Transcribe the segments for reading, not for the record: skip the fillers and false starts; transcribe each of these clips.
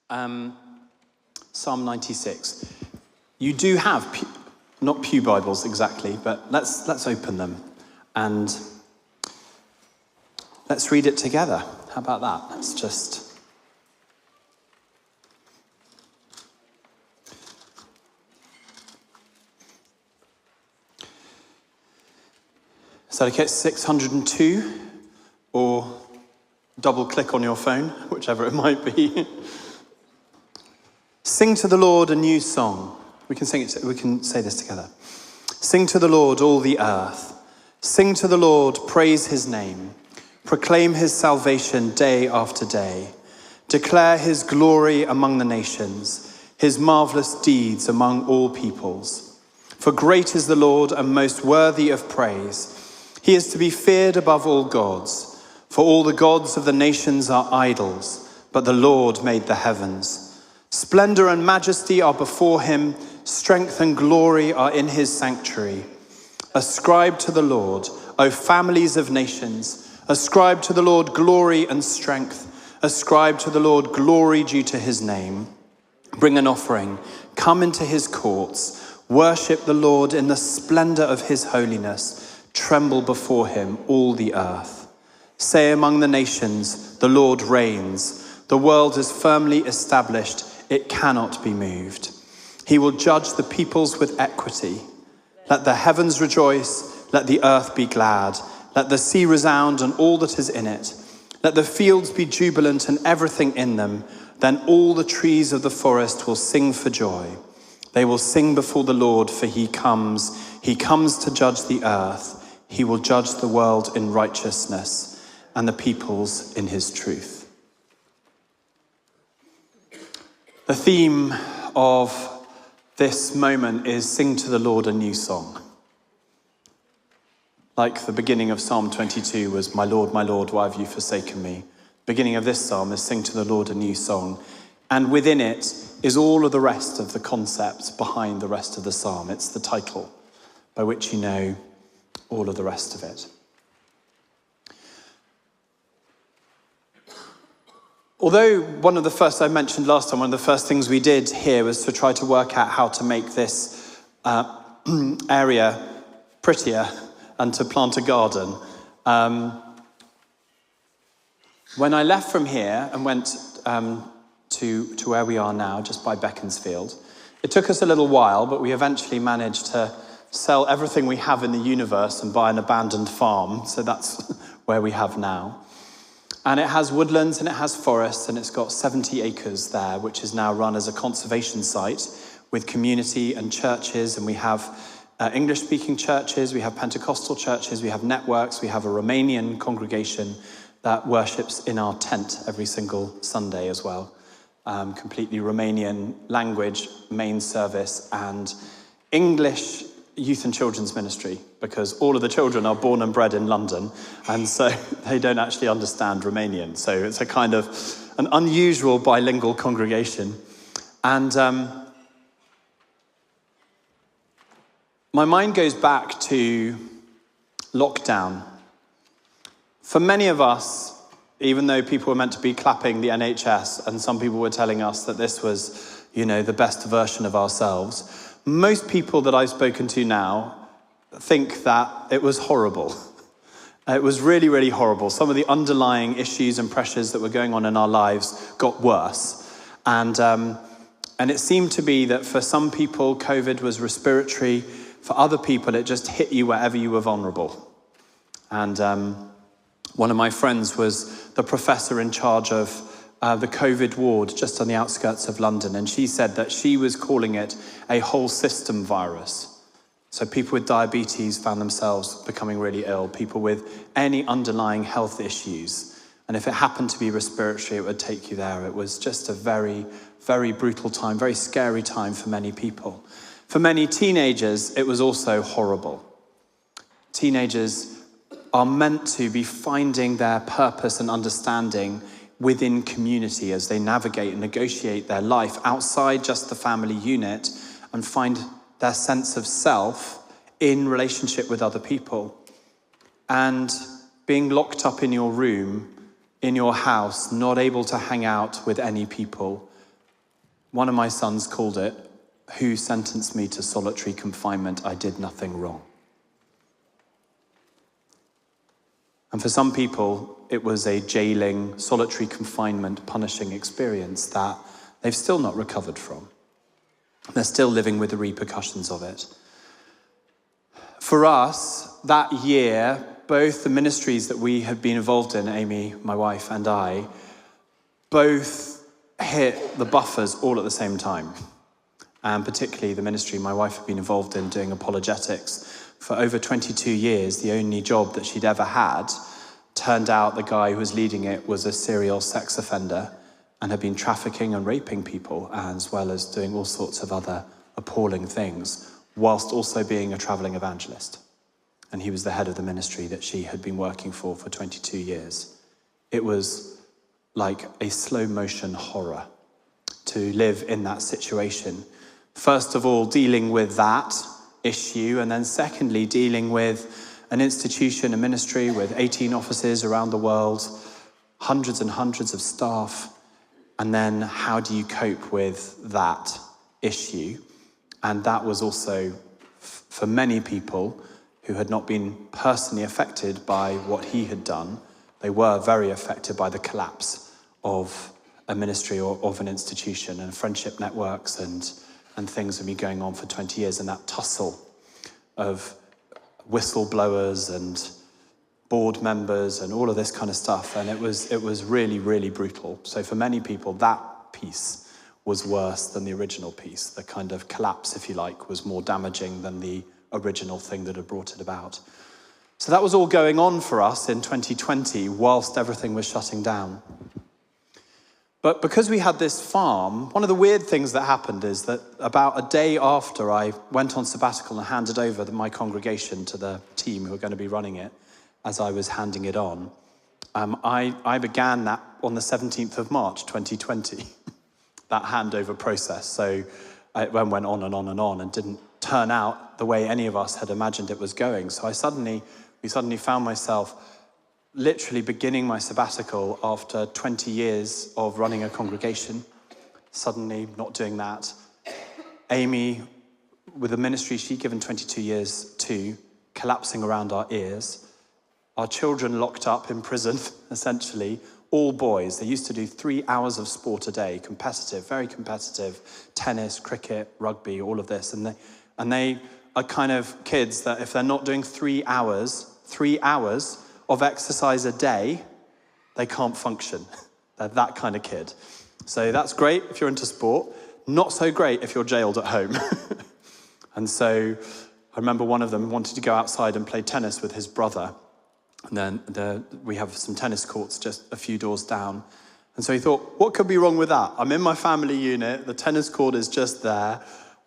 Psalm 96. You do have, not pew Bibles exactly, but let's open them and let's read it together. How about that? Let's just... Is that okay? 602, or double click on your phone, whichever it might be. Sing to the Lord a new song. We can sing it. We can say this together. Sing to the Lord, all the earth. Sing to the Lord, praise his name. Proclaim his salvation day after day. Declare his glory among the nations, his marvelous deeds among all peoples. For great is the Lord and most worthy of praise. He is to be feared above all gods. For all the gods of the nations are idols, but the Lord made the heavens. Splendor and majesty are before him. Strength and glory are in his sanctuary. Ascribe to the Lord, O families of nations. Ascribe to the Lord glory and strength. Ascribe to the Lord glory due to his name. Bring an offering. Come into his courts. Worship the Lord in the splendor of his holiness. Tremble before him, all the earth. Say among the nations, the Lord reigns. The world is firmly established. It cannot be moved. He will judge the peoples with equity. Let the heavens rejoice. Let the earth be glad. Let the sea resound and all that is in it. Let the fields be jubilant and everything in them. Then all the trees of the forest will sing for joy. They will sing before the Lord, for he comes. He comes to judge the earth. He will judge the world in righteousness and the peoples in his truth. The theme of this moment is sing to the Lord a new song. Like the beginning of Psalm 22 was, my Lord, why have you forsaken me? Beginning of this psalm is sing to the Lord a new song. And within it is all of the rest of the concepts behind the rest of the psalm. It's the title by which you know all of the rest of it. Although one of the first I mentioned last time, one of the first things we did here was to try to work out how to make this area prettier and to plant a garden. When I left from here and went to where we are now, just by Beaconsfield, it took us a little while, but we eventually managed to sell everything we have in the universe and buy an abandoned farm. So that's where we have now. And it has woodlands and it has forests, and it's got 70 acres there, which is now run as a conservation site with community and churches. And we have English-speaking churches, we have Pentecostal churches, we have networks, we have a Romanian congregation that worships in our tent every single Sunday as well. Completely Romanian language, main service, and English youth and children's ministry, because all of the children are born and bred in London, and so they don't actually understand Romanian. So it's a kind of an unusual bilingual congregation. And my mind goes back to lockdown. For many of us, even though people were meant to be clapping the NHS and some people were telling us that this was, the best version of ourselves, most people that I've spoken to now think that it was horrible. It was really, really horrible. Some of the underlying issues and pressures that were going on in our lives got worse. And it seemed to be that for some people, COVID was respiratory. For other people, it just hit you wherever you were vulnerable. And one of my friends was the professor in charge of the COVID ward just on the outskirts of London. And she said that she was calling it a whole system virus. So people with diabetes found themselves becoming really ill, people with any underlying health issues. And if it happened to be respiratory, it would take you there. It was just a very, very brutal time, very scary time for many people. For many teenagers, it was also horrible. Teenagers are meant to be finding their purpose and understanding within community as they navigate and negotiate their life outside just the family unit and find their sense of self in relationship with other people. And being locked up in your room, in your house, not able to hang out with any people, One of my sons called it, "Who sentenced me to solitary confinement? I did nothing wrong." And for some people, it was a jailing, solitary confinement, punishing experience that they've still not recovered from. They're still living with the repercussions of it. For us, that year, both the ministries that we had been involved in, Amy, my wife, and I, both hit the buffers all at the same time. And particularly the ministry my wife had been involved in doing apologetics for over 22 years, the only job that she'd ever had. Turned out the guy who was leading it was a serial sex offender and had been trafficking and raping people, as well as doing all sorts of other appalling things, whilst also being a traveling evangelist. And he was the head of the ministry that she had been working for 22 years. It was like a slow motion horror to live in that situation. First of all, dealing with that issue, and then secondly, dealing with an institution, a ministry with 18 offices around the world, hundreds and hundreds of staff, and then how do you cope with that issue? And that was also, for many people who had not been personally affected by what he had done, they were very affected by the collapse of a ministry or of an institution, and friendship networks and things have been going on for 20 years, and that tussle of whistleblowers and board members and all of this kind of stuff. And it was really, really brutal. So for many people, that piece was worse than the original piece. The kind of collapse, if you like, was more damaging than the original thing that had brought it about. So that was all going on for us in 2020 whilst everything was shutting down. But because we had this farm, one of the weird things that happened is that about a day after I went on sabbatical and handed over my congregation to the team who were going to be running it, as I was handing it on, I began that on the 17th of March, 2020, that handover process. So it went on and on and on and didn't turn out the way any of us had imagined it was going. So we suddenly found myself literally beginning my sabbatical after 20 years of running a congregation, suddenly not doing that. Amy, with the ministry she'd given 22 years to, collapsing around our ears. Our children locked up in prison, essentially, all boys. They used to do 3 hours of sport a day, competitive, very competitive, tennis, cricket, rugby, all of this. And they are kind of kids that if they're not doing 3 hours of exercise a day, they can't function. They're that kind of kid. So that's great if you're into sport. Not so great if you're jailed at home. And so I remember one of them wanted to go outside and play tennis with his brother. And then we have some tennis courts just a few doors down. And so he thought, what could be wrong with that? I'm in my family unit. The tennis court is just there.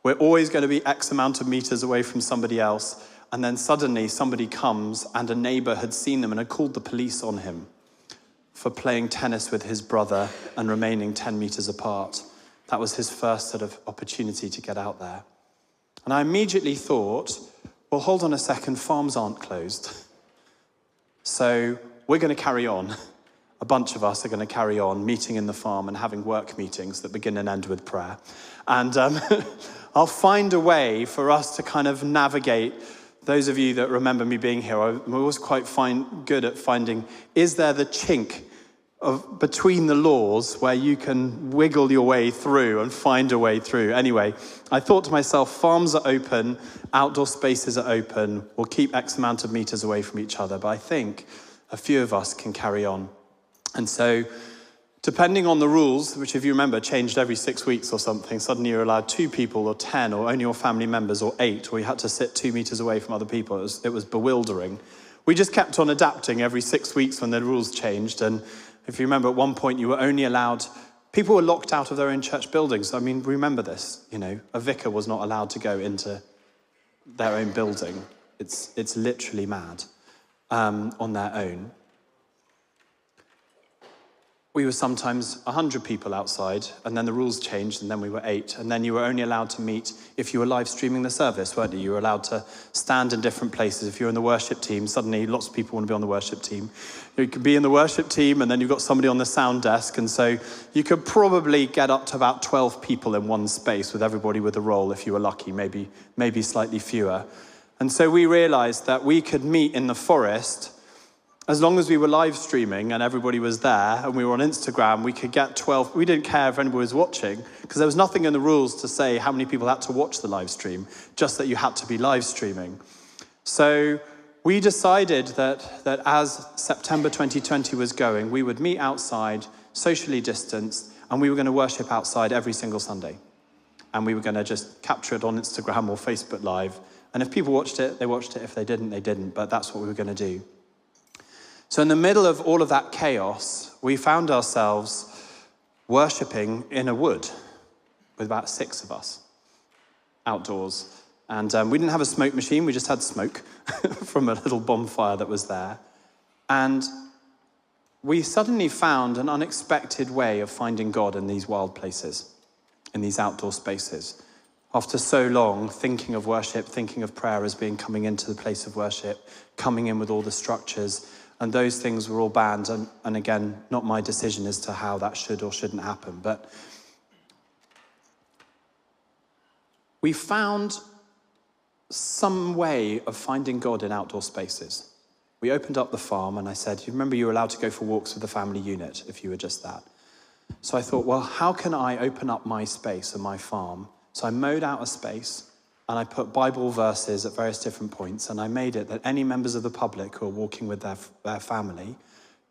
We're always going to be X amount of meters away from somebody else. And then suddenly somebody comes and a neighbor had seen them and had called the police on him for playing tennis with his brother and remaining 10 meters apart. That was his first sort of opportunity to get out there. And I immediately thought, well, hold on a second, farms aren't closed. So we're going to carry on. A bunch of us are going to carry on meeting in the farm and having work meetings that begin and end with prayer. And I'll find a way for us to kind of navigate. Those of you that remember me being here, I'm always quite good at finding, is there the chink between the laws where you can wiggle your way through and find a way through? Anyway, I thought to myself, farms are open, outdoor spaces are open, we'll keep X amount of meters away from each other, but I think a few of us can carry on. And so, depending on the rules, which if you remember changed every 6 weeks or something, suddenly you're allowed 2 people or 10 or only your family members or 8, or you had to sit 2 meters away from other people. It was bewildering. We just kept on adapting every 6 weeks when the rules changed. And if you remember at one point you were only allowed, people were locked out of their own church buildings. I mean, remember this, a vicar was not allowed to go into their own building. It's literally mad on their own. we were sometimes 100 people outside, and then the rules changed, and then we were 8. And then you were only allowed to meet if you were live streaming the service, weren't you? You were allowed to stand in different places. If you're in the worship team, suddenly lots of people want to be on the worship team. You could be in the worship team, and then you've got somebody on the sound desk, and so you could probably get up to about 12 people in one space with everybody with a role if you were lucky, maybe slightly fewer. And so we realized that we could meet in the forest. As long as we were live streaming and everybody was there and we were on Instagram, we could get 12. We didn't care if anybody was watching because there was nothing in the rules to say how many people had to watch the live stream, just that you had to be live streaming. So we decided that as September 2020 was going, we would meet outside, socially distanced, and we were going to worship outside every single Sunday. And we were going to just capture it on Instagram or Facebook Live. And if people watched it, they watched it. If they didn't, they didn't. But that's what we were going to do. So in the middle of all of that chaos, we found ourselves worshipping in a wood with about 6 of us outdoors. And we didn't have a smoke machine, we just had smoke from a little bonfire that was there. And we suddenly found an unexpected way of finding God in these wild places, in these outdoor spaces. After so long thinking of worship, thinking of prayer as being coming into the place of worship, coming in with all the structures, and those things were all banned, and again, not my decision as to how that should or shouldn't happen. But we found some way of finding God in outdoor spaces. We opened up the farm, and I said, you remember you were allowed to go for walks with the family unit if you were just that. So I thought, well, how can I open up my space and my farm? So I mowed out a space, and I put Bible verses at various different points, and I made it that any members of the public who are walking with their family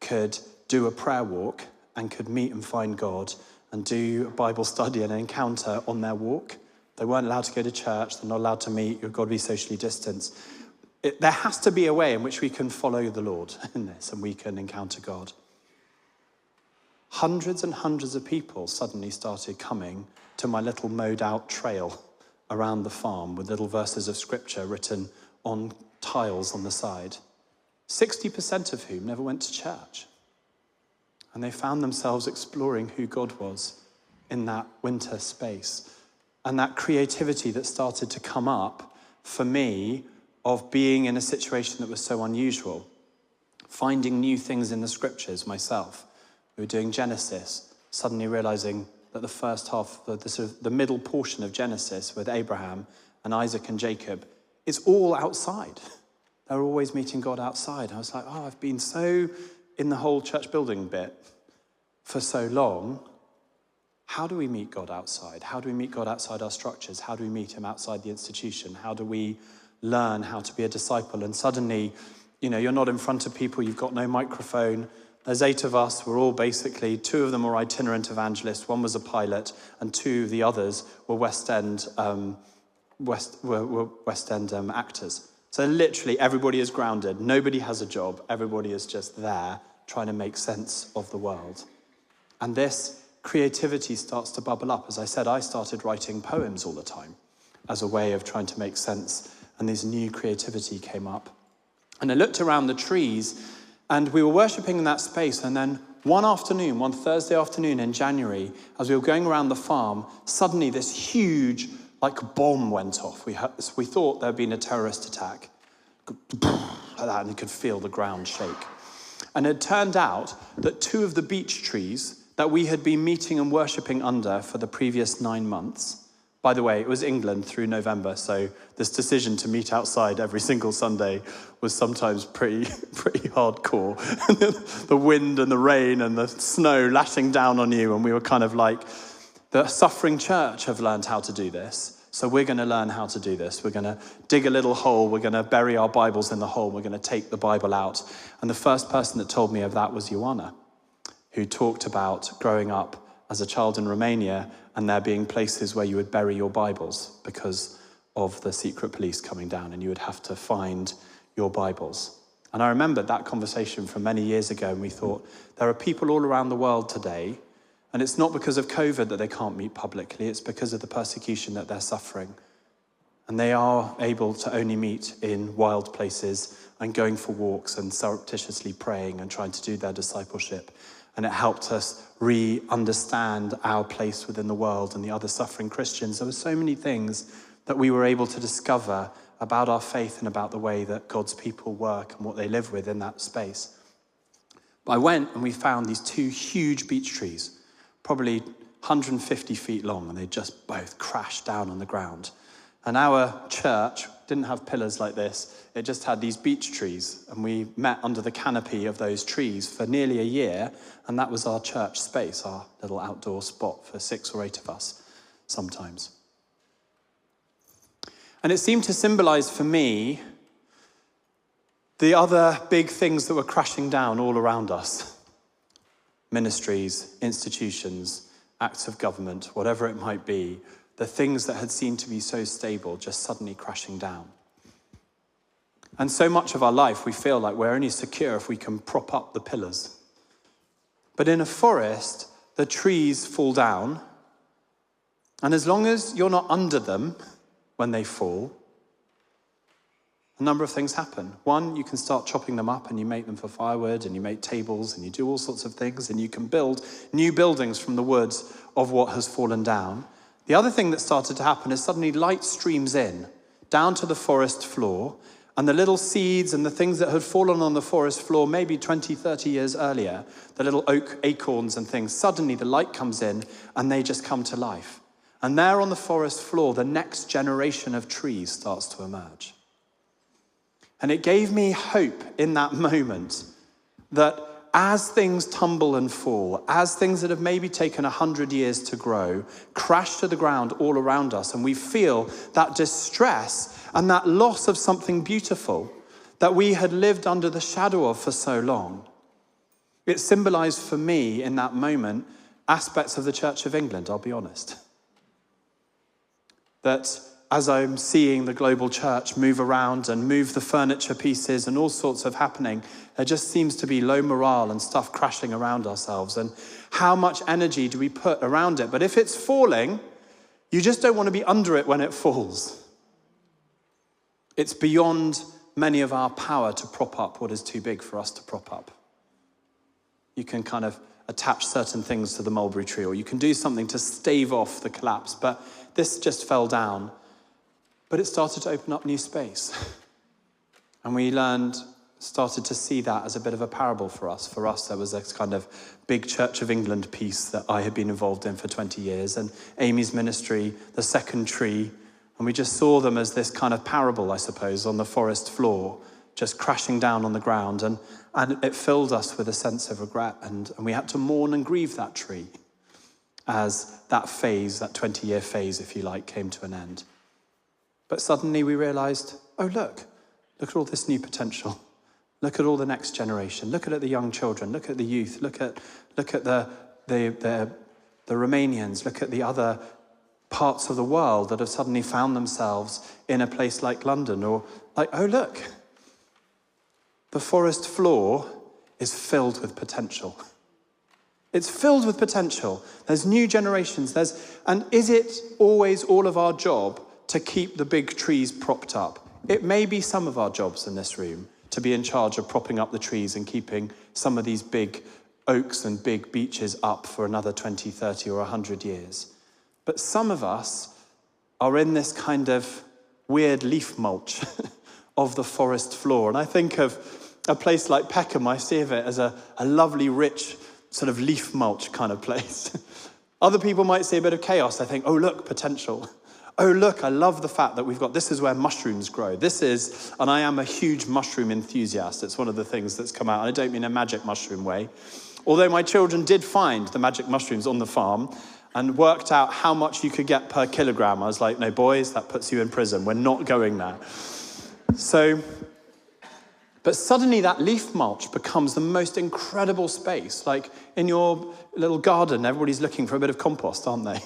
could do a prayer walk and could meet and find God and do a Bible study and an encounter on their walk. They weren't allowed to go to church, they're not allowed to meet, you've got to be socially distanced. There has to be a way in which we can follow the Lord in this and we can encounter God. Hundreds and hundreds of people suddenly started coming to my little mowed out trail around the farm with little verses of scripture written on tiles on the side, 60% of whom never went to church. And they found themselves exploring who God was in that winter space. And that creativity that started to come up for me of being in a situation that was so unusual, finding new things in the scriptures myself. We were doing Genesis, suddenly realizing that the first half, the middle portion of Genesis with Abraham and Isaac and Jacob is all outside. They're always meeting God outside. I was like, I've been so in the whole church building bit for so long. How do we meet God outside? How do we meet God outside our structures? How do we meet him outside the institution? How do we learn how to be a disciple? And suddenly, you're not in front of people, you've got no microphone. There's 8 of us, we're all basically, 2 of them were itinerant evangelists, 1 was a pilot, and 2 of the others were West End actors. So literally everybody is grounded, nobody has a job, everybody is just there trying to make sense of the world. And this creativity starts to bubble up. As I said, I started writing poems all the time as a way of trying to make sense, and this new creativity came up. And I looked around the trees, and we were worshipping in that space, and then one Thursday afternoon in January, as we were going around the farm, suddenly this huge, bomb went off. We thought there had been a terrorist attack, like that, and you could feel the ground shake. And it turned out that 2 of the beech trees that we had been meeting and worshipping under for the previous 9 months, by the way, it was England through November, so this decision to meet outside every single Sunday was sometimes pretty hardcore. The wind and the rain and the snow lashing down on you, and we were kind of like, the suffering church have learned how to do this, so we're going to learn how to do this. We're going to dig a little hole, we're going to bury our Bibles in the hole, we're going to take the Bible out. And the first person that told me of that was Ioana, who talked about growing up as a child in Romania and there being places where you would bury your Bibles because of the secret police coming down, and you would have to find your Bibles. And I remembered that conversation from many years ago, and we thought, there are people all around the world today, and it's not because of COVID that they can't meet publicly, it's because of the persecution that they're suffering. And they are able to only meet in wild places and going for walks and surreptitiously praying and trying to do their discipleship. and it helped us re-understand our place within the world and the other suffering Christians. There were so many things that we were able to discover about our faith and about the way that God's people work and what they live with in that space. But I went and we found these two huge beech trees, probably 150 feet long, and they just both crashed down on the ground. And our church didn't have pillars like this. It just had these beech trees, and we met under the canopy of those trees for nearly a year, and that was our church space, our little outdoor spot for 6 or 8 of us sometimes. And it seemed to symbolize for me the other big things that were crashing down all around us. Ministries, institutions, acts of government, whatever it might be, the things that had seemed to be so stable just suddenly crashing down. And so much of our life, we feel like we're only secure if we can prop up the pillars. But in a forest, the trees fall down, and as long as you're not under them when they fall, a number of things happen. One, you can start chopping them up and you make them for firewood and you make tables and you do all sorts of things and you can build new buildings from the woods of what has fallen down. The other thing that started to happen is suddenly light streams in, down to the forest floor, and the little seeds and the things that had fallen on the forest floor maybe 20, 30 years earlier, the little oak acorns and things, suddenly the light comes in and they just come to life. And there on the forest floor, the next generation of trees starts to emerge. And it gave me hope in that moment that as things tumble and fall, as things that have maybe taken 100 years to grow, crash to the ground all around us, and we feel that distress and that loss of something beautiful that we had lived under the shadow of for so long. It symbolized for me in that moment aspects of the Church of England, I'll be honest. That as I'm seeing the global church move around and move the furniture pieces and all sorts of happening, there just seems to be low morale and stuff crashing around ourselves. And how much energy do we put around it? But if it's falling, you just don't want to be under it when it falls. It's beyond many of our power to prop up what is too big for us to prop up. You can kind of attach certain things to the mulberry tree, or you can do something to stave off the collapse. But this just fell down. But it started to open up new space. And we started to see that as a bit of a parable for us. For us, there was this kind of big Church of England piece that I had been involved in for 20 years, and Amy's ministry, the second tree, and we just saw them as this kind of parable, I suppose, on the forest floor, just crashing down on the ground, and it filled us with a sense of regret, and we had to mourn and grieve that tree as that phase, that 20-year phase, if you like, came to an end. But suddenly we realized, oh, look at all this new potential. Look at all the next generation. Look at the young children. Look at the youth. Look at the Romanians. Look at the other parts of the world that have suddenly found themselves in a place like London. Or like, oh, look, the forest floor is filled with potential. It's filled with potential. There's new generations. And is it always all of our job to keep the big trees propped up? It may be some of our jobs in this room to be in charge of propping up the trees and keeping some of these big oaks and big beeches up for another 20, 30 or 100 years. But some of us are in this kind of weird leaf mulch of the forest floor. And I think of a place like Peckham, I see of it as a lovely, rich sort of leaf mulch kind of place. Other people might see a bit of chaos. I think, oh, look, potential. Oh, look, I love the fact that this is where mushrooms grow. And I am a huge mushroom enthusiast. It's one of the things that's come out. And I don't mean a magic mushroom way. Although my children did find the magic mushrooms on the farm and worked out how much you could get per kilogram. I was like, no, boys, that puts you in prison. We're not going there. But suddenly that leaf mulch becomes the most incredible space. Like in your little garden, everybody's looking for a bit of compost, aren't they?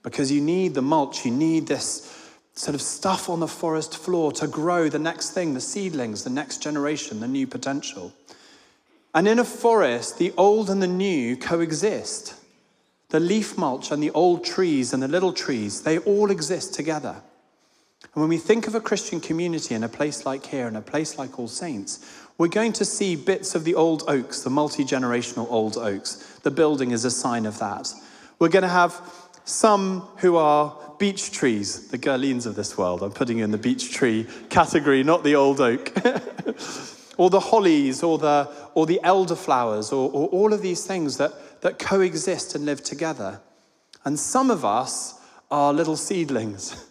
Because you need the mulch, you need this sort of stuff on the forest floor to grow the next thing, the seedlings, the next generation, the new potential. And in a forest, the old and the new coexist. The leaf mulch and the old trees and the little trees, they all exist together. And when we think of a Christian community in a place like here, in a place like All Saints, We're going to see bits of the old oaks, the multi-generational old oaks. The building is a sign of that. We're going to have some who are beech trees, the Gurleens of this world. I'm putting you in the beech tree category, not the old oak. Or the hollies, or the elderflowers, or all of these things that coexist and live together. And some of us are little seedlings.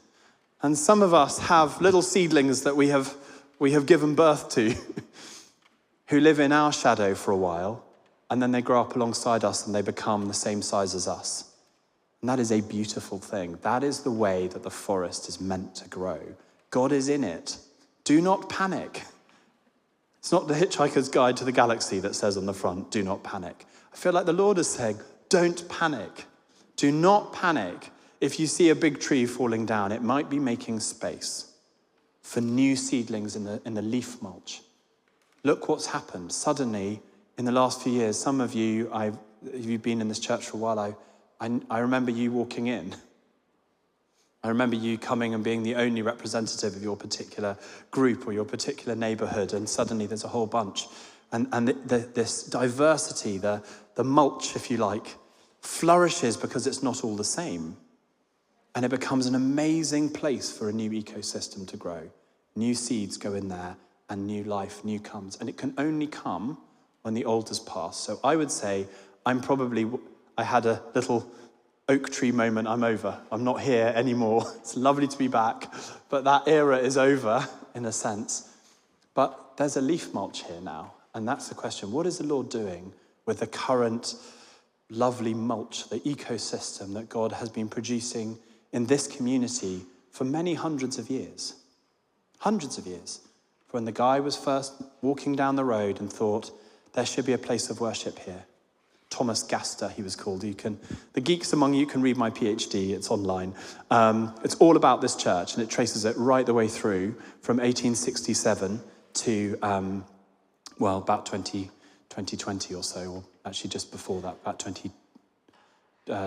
And some of us have little seedlings that we have given birth to, who live in our shadow for a while, and then they grow up alongside us and they become the same size as us. And that is a beautiful thing. That is the way that the forest is meant to grow. God is in it. Do not panic. It's not the Hitchhiker's Guide to the Galaxy that says on the front, do not panic. I feel like the Lord is saying, don't panic. Do not panic. If you see a big tree falling down, it might be making space for new seedlings in the leaf mulch. Look what's happened. Suddenly, in the last few years, some of you, if you've been in this church for a while, I remember you walking in. I remember you coming and being the only representative of your particular group or your particular neighborhood, and suddenly there's a whole bunch. And this diversity, the mulch, if you like, flourishes because it's not all the same. And it becomes an amazing place for a new ecosystem to grow. New seeds go in there, and new life, new comes. And it can only come when the old has passed. So I would say I had a little oak tree moment. I'm over. I'm not here anymore. It's lovely to be back, but that era is over in a sense. But there's a leaf mulch here now, and that's the question. What is the Lord doing with the current lovely mulch, the ecosystem that God has been producing in this community for many hundreds of years? Hundreds of years. When the guy was first walking down the road and thought, there should be a place of worship here. Thomas Gaster, he was called. The geeks among you can read my PhD, it's online. It's all about this church, and it traces it right the way through from 1867 to, about 2020 or so, or actually just before that, about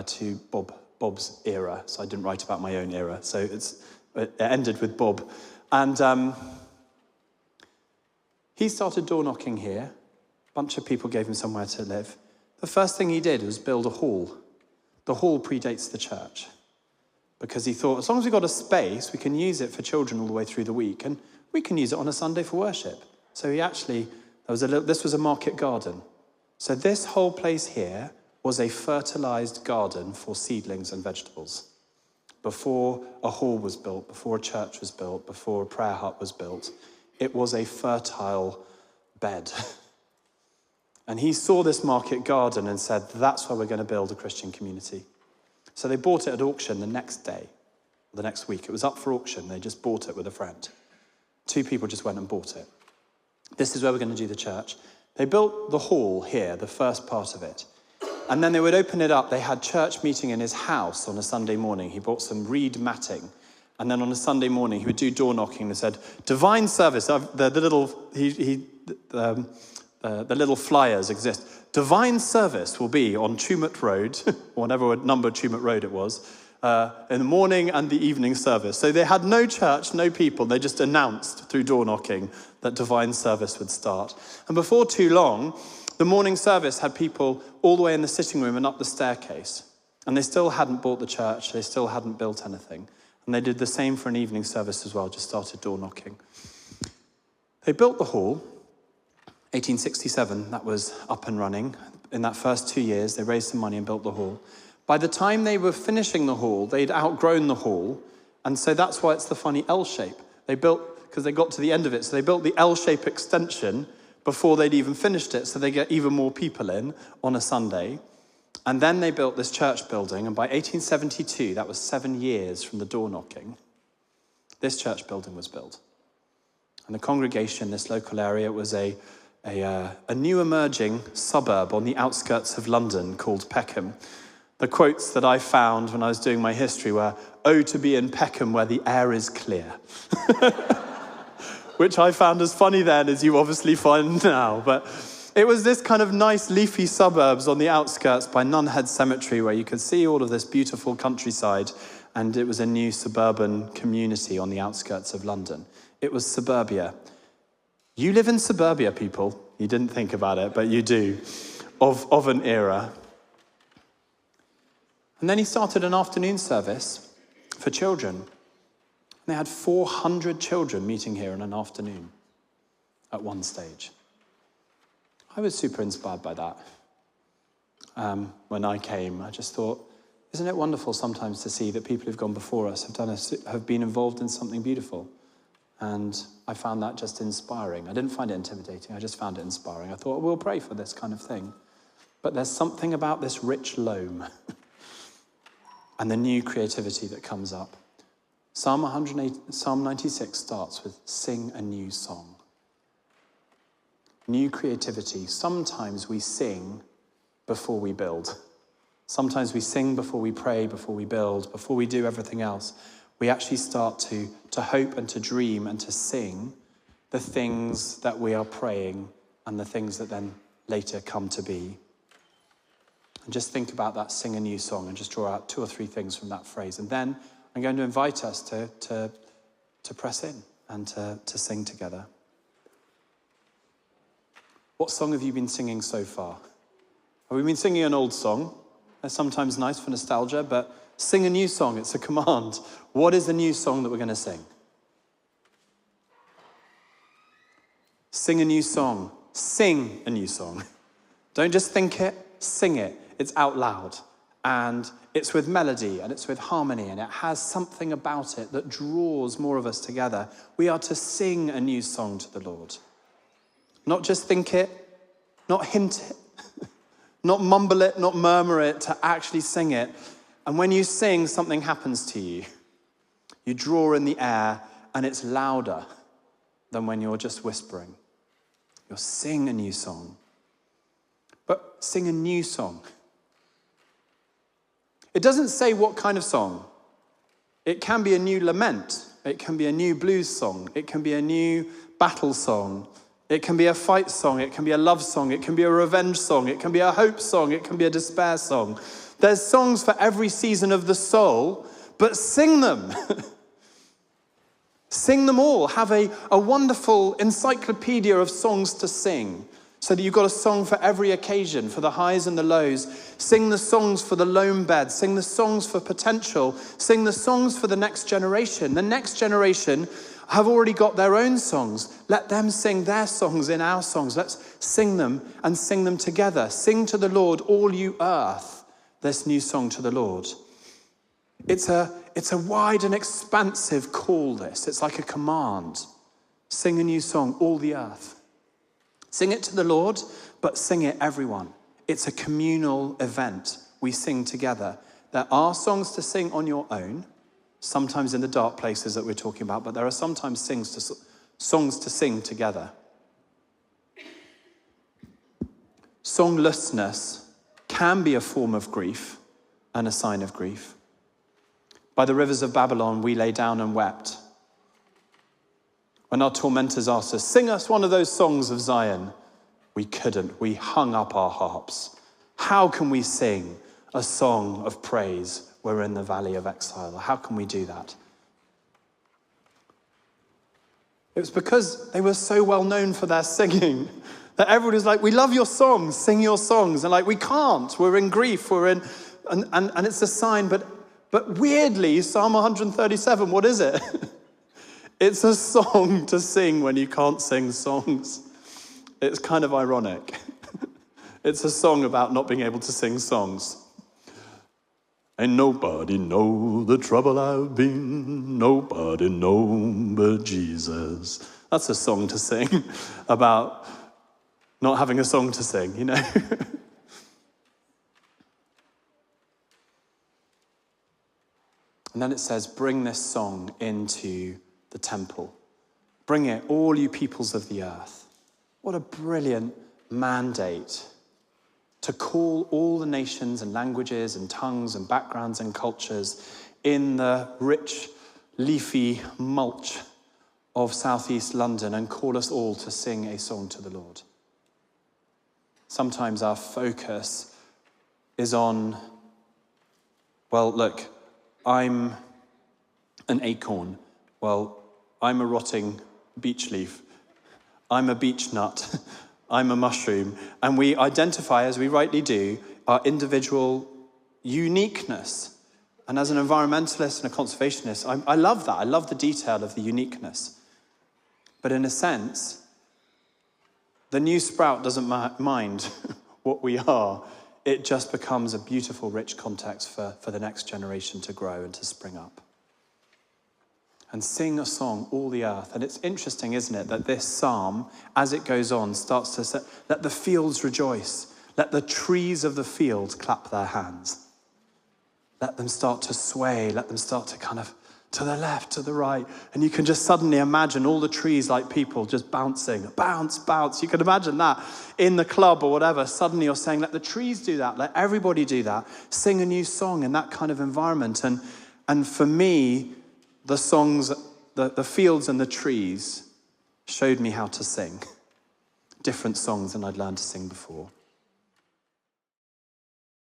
to Bob's era. So I didn't write about my own era. So it ended with Bob. And he started door knocking here. A bunch of people gave him somewhere to live. The first thing he did was build a hall. The hall predates the church because he thought, as long as we've got a space, we can use it for children all the way through the week, and we can use it on a Sunday for worship. So this was a market garden. So this whole place here was a fertilized garden for seedlings and vegetables. Before a hall was built, before a church was built, before a prayer hut was built, it was a fertile bed. And he saw this market garden and said, that's where we're going to build a Christian community. So they bought it at auction the next day, the next week. It was up for auction. They just bought it with a friend. 2 people just went and bought it. This is where we're going to do the church. They built the hall here, the first part of it. And then they would open it up. They had church meeting in his house on a Sunday morning. He bought some reed matting. And then on a Sunday morning, he would do door knocking and said, divine service. The little flyers exist. Divine service will be on Tumut Road, or whatever number Tumut Road it was, in the morning and the evening service. So they had no church, no people. They just announced through door knocking that divine service would start. And before too long, the morning service had people all the way in the sitting room and up the staircase. And they still hadn't bought the church. They still hadn't built anything. And they did the same for an evening service as well, just started door knocking. They built the hall. 1867, that was up and running. In that first 2 years, they raised some money and built the hall. By the time they were finishing the hall, they'd outgrown the hall, and so that's why it's the funny L shape. They built, because they got to the end of it, so they built the L-shape extension before they'd even finished it, so they get even more people in on a Sunday. And then they built this church building, and by 1872, that was 7 years from the door knocking, this church building was built. And the congregation, this local area, was a new emerging suburb on the outskirts of London called Peckham. The quotes that I found when I was doing my history were, "Oh, to be in Peckham where the air is clear." Which I found as funny then as you obviously find now. But it was this kind of nice leafy suburbs on the outskirts by Nunhead Cemetery where you could see all of this beautiful countryside, and it was a new suburban community on the outskirts of London. It was suburbia. You live in suburbia, people. You didn't think about it, but you do, of an era. And then he started an afternoon service for children. And they had 400 children meeting here in an afternoon at one stage. I was super inspired by that. When I came, I just thought, isn't it wonderful sometimes to see that people who've gone before us have been involved in something beautiful? And I found that just inspiring. I didn't find it intimidating, I just found it inspiring. I thought, we'll pray for this kind of thing. But there's something about this rich loam and the new creativity that comes up. Psalm 96 starts with, sing a new song. New creativity. Sometimes we sing before we build. Sometimes we sing before we pray, before we build, before we do everything else. We actually start to hope and to dream and to sing the things that we are praying and the things that then later come to be. And just think about that, sing a new song, and just draw out 2 or 3 things from that phrase. And then I'm going to invite us to press in and to sing together. What song have you been singing so far? Have we been singing an old song? They're sometimes nice for nostalgia, but sing a new song. It's a command. What is the new song that we're going to sing? Sing a new song. Sing a new song. Don't just think it, sing it. It's out loud. And it's with melody and it's with harmony, and it has something about it that draws more of us together. We are to sing a new song to the Lord. Not just think it, not hint it, not mumble it, not murmur it, to actually sing it. And when you sing, something happens to you. You draw in the air, and it's louder than when you're just whispering. You'll sing a new song. But sing a new song. It doesn't say what kind of song. It can be a new lament. It can be a new blues song. It can be a new battle song. It can be a fight song. It can be a love song. It can be a revenge song. It can be a hope song. It can be a despair song. There's songs for every season of the soul, but sing them. Sing them all. Have a wonderful encyclopedia of songs to sing, so that you've got a song for every occasion, for the highs and the lows. Sing the songs for the loam bed. Sing the songs for potential. Sing the songs for the next generation. The next generation have already got their own songs. Let them sing their songs in our songs. Let's sing them and sing them together. Sing to the Lord, all you earth, this new song to the Lord. It's a wide and expansive call, this. It's like a command. Sing a new song, all the earth. Sing it to the Lord, but sing it everyone. It's a communal event. We sing together. There are songs to sing on your own, sometimes in the dark places that we're talking about, but there are sometimes songs to sing together. Songlessness can be a form of grief and a sign of grief. By the rivers of Babylon, we lay down and wept. When our tormentors asked us, sing us one of those songs of Zion, we couldn't. We hung up our harps. How can we sing a song of praise when we're in the valley of exile? How can we do that? It was because they were so well known for their singing that everybody was like, we love your songs, sing your songs. And like, we can't, we're in grief, and it's a sign, but weirdly, Psalm 137, what is it? It's a song to sing when you can't sing songs. It's kind of ironic. It's a song about not being able to sing songs. Ain't nobody know the trouble I've been, nobody know but Jesus. That's a song to sing about not having a song to sing, you know? And then it says, bring this song into the temple. Bring it, all you peoples of the earth. What a brilliant mandate to call all the nations and languages and tongues and backgrounds and cultures in the rich, leafy mulch of southeast London and call us all to sing a song to the Lord. Sometimes our focus is on, well, look, I'm an acorn. Well, I'm a rotting beech leaf. I'm a beech nut, I'm a mushroom. And we identify, as we rightly do, our individual uniqueness. And as an environmentalist and a conservationist, I love that. I love the detail of the uniqueness. But in a sense, the new sprout doesn't mind what we are. It just becomes a beautiful, rich context for the next generation to grow and to spring up. And sing a song, all the earth. And it's interesting, isn't it, that this psalm, as it goes on, starts to say, let the fields rejoice. Let the trees of the field clap their hands. Let them start to sway. Let them start to kind of to the left, to the right. And you can just suddenly imagine all the trees like people just bouncing. Bounce, bounce. You can imagine that in the club or whatever. Suddenly you're saying, let the trees do that. Let everybody do that. Sing a new song in that kind of environment. And for me, the songs, the fields and the trees showed me how to sing different songs than I'd learned to sing before.